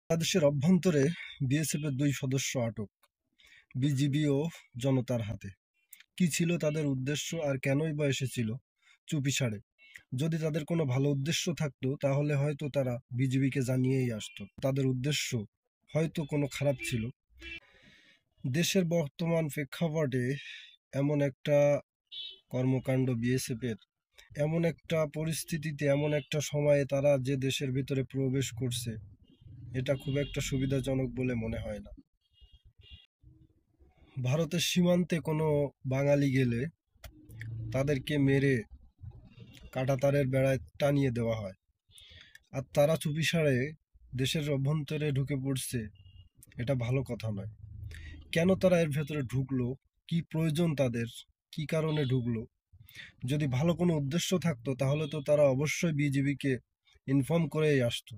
বাংলাদেশের অভ্যন্তরে বিএসএফের 2 সদস্য আটক, বিজিবি ও জনতার হাতে। কি ছিল তাদের উদ্দেশ্য আর কেনই বা এসেছিল চুপিসারে? যদি তাদের কোনো ভালো উদ্দেশ্য থাকতো তাহলে হয়তো তারা বিজিবিকে জানিয়েই আসতো। তাদের উদ্দেশ্য হয়তো কোনো খারাপ ছিল। দেশের বর্তমান প্রেক্ষাপটে এমন একটা কর্মকাণ্ড বিএসএফের, এমন একটা পরিস্থিতিতে, এমন একটা সময়ে তারা যে দেশের ভিতরে প্রবেশ করছে, এটা খুব একটা সুবিধাজনক বলে মনে হয় না। ভারতের সীমান্তে কোনো বাঙালি গেলে তাদেরকে মেরে কাঁটাতারের বেড়ায় টানিয়ে দেওয়া হয়, আর তারা চুপিসারে দেশের অভ্যন্তরে ঢুকে পড়ছে। এটা ভালো কথা নয়। কেন তারা এর ভেতরে ঢুকলো, কি প্রয়োজন তাদের, কি কারণে ঢুকলো? যদি ভালো কোনো উদ্দেশ্য থাকতো তাহলে তো তারা অবশ্যই বিজিবিকে ইনফর্ম করেই আসতো।